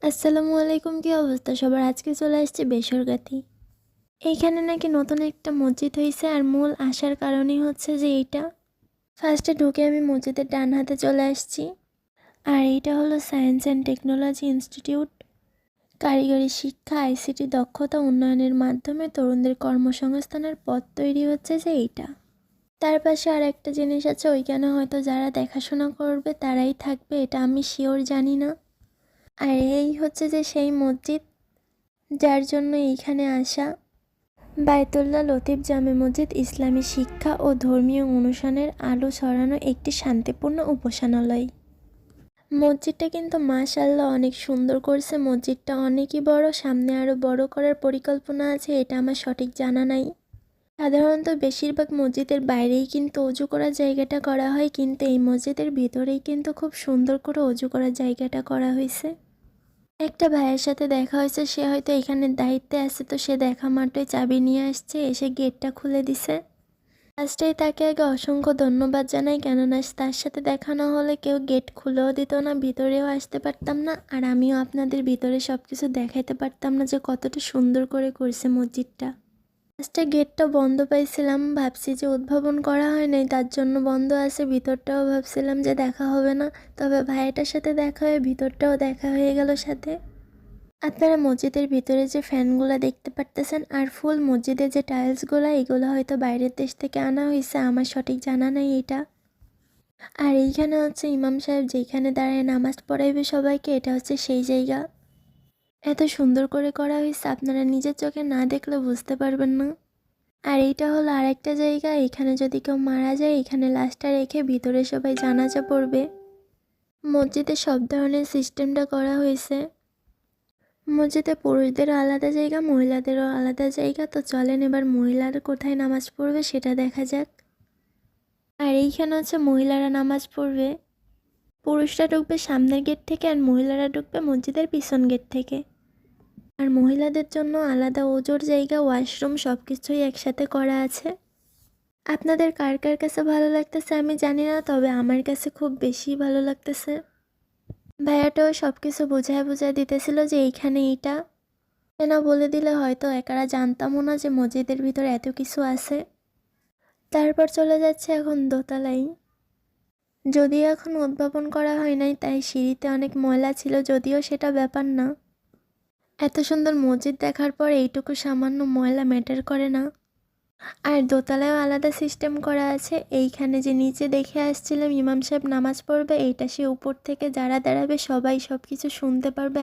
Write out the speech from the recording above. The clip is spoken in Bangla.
আসসালামু আলাইকুম, কি অবস্থা সবার? আজকে চলে আসছে বেসরকাতি। এইখানে নাকি নতুন একটা মসজিদ হয়েছে, আর মূল আসার কারণই হচ্ছে যে এইটা। ফার্স্টে ঢুকে আমি মসজিদের ডান হাতে চলে আসছি, আর এইটা হলো সায়েন্স অ্যান্ড টেকনোলজি ইনস্টিটিউট। কারিগরি শিক্ষা, আইসিটি দক্ষতা উন্নয়নের মাধ্যমে তরুণদের কর্মসংস্থানের পথ তৈরি হচ্ছে যে এইটা। তার পাশে আর একটা জিনিস আছে, ওইখানে হয়তো যারা দেখাশোনা করবে তারাই থাকবে, এটা আমি শিওর জানি না। আর এই হচ্ছে যে সেই মসজিদ যার জন্য এইখানে আসা। বায়তুল্লাহ লতিফ জামে মসজিদ ইসলামী শিক্ষা ও ধর্মীয় অনুষ্ঠানের আলো ছড়ানো একটি শান্তিপূর্ণ উপাসনালয়। মসজিদটা কিন্তু মাশাআল্লাহ অনেক সুন্দর করছে। মসজিদটা অনেকই বড়, সামনে আরও বড় করার পরিকল্পনা আছে, এটা আমার সঠিক জানা নাই। সাধারণত বেশিরভাগ মসজিদের বাইরেই কিন্তু অজু করার জায়গাটা করা হয়, কিন্তু এই মসজিদের ভিতরেই কিন্তু খুব সুন্দর করে অজু করার জায়গাটা করা হয়েছে। একটা ভাইয়ের সাথে দেখা হয়েছে, সে হয়তো এখানে দায়িত্বে আছে, তো সে দেখা মাত্রই চাবি নিয়ে আসছে, এসে গেটটা খুলে দিছে। ফার্স্টেই তাকে আগে অসংখ্য ধন্যবাদ জানাই, কেননা তার সাথে দেখা না হলে কেউ গেট খুলেও দিত না, ভিতরেও আসতে পারতাম না, আর আমিও আপনাদের ভিতরে সব কিছু দেখাইতে পারতাম না যে কতটা সুন্দর করে করছে মসজিদটা। ফার্স্টে গেটটা বন্ধ পাইছিলাম, ভাবছি যে উদ্ভাবন করা হয় নাই তার জন্য বন্ধ আছে। ভিতরটাও ভাবছিলাম যে দেখা হবে না, তবে ভাইয়াটার সাথে দেখা হয়ে ভিতরটাও দেখা হয়ে গেল সাথে। আপনারা মসজিদের ভিতরে যে ফ্যানগুলো দেখতে পারতেছেন, আর ফুল মসজিদের যে টাইলসগুলো, এগুলো হয়তো বাইরের দেশ থেকে আনা হয়েছে, আমার সঠিক জানা নাই এটা। আর এইখানে হচ্ছে ইমাম সাহেব যেখানে দাঁড়ায় নামাজ পড়াইবে সবাইকে, এটা হচ্ছে সেই জায়গা। এত সুন্দর করে করা হয়েছে, আপনারা নিজের চোখে না দেখলে বুঝতে পারবেন না। আর এইটা হলো আরেকটা জায়গা, এখানে যদি কেউ মারা যায় এখানে লাশটা রেখে ভিতরে সবাই জানাজা পড়বে। মসজিদে সব ধরনের সিস্টেমটা করা হয়েছে। মসজিদে পুরুষদেরও আলাদা জায়গা, মহিলাদেরও আলাদা জায়গা। তো চলেন এবার মহিলারা কোথায় নামাজ পড়বে সেটা দেখা যাক। আর এইখানে হচ্ছে মহিলারা নামাজ পড়বে। পুরুষরা ঢুকবে সামনের গেট থেকে, আর মহিলারা ঢুকবে মসজিদের পিছন গেট থেকে। আর মহিলাদের জন্য আলাদা ওজোর জায়গা, ওয়াশরুম সব কিছুই একসাথে করা আছে। আপনাদের কার কার কাছে ভালো লাগতেছে আমি জানি না, তবে আমার কাছে খুব বেশি ভালো লাগতেছে। ভাইয়াটাও সব কিছু বুঝায় দিতেছিল যে এইখানে এইটা না বলে দিলে হয়তো একারা জানতামও না যে মসজিদের ভিতরে এত কিছু আছে। তারপর চলে যাচ্ছে এখন দোতলায়। যদিও এখন উদ্ভাবন করা হয় নাই, তাই সিঁড়িতে অনেক ময়লা ছিল, যদিও সেটা ব্যাপার না। এত সুন্দর মসজিদ দেখার পর এইটুকু সামান্য ময়লা ম্যাটার করে না। আর দোতলায়ও আলাদা সিস্টেম করা আছে। এইখানে যে নিচে দেখে আসছিলাম ইমাম সাহেব নামাজ পড়বে, এইটা সে উপর থেকে যারা দাঁড়াবে সবাই সব কিছু শুনতে পারবে,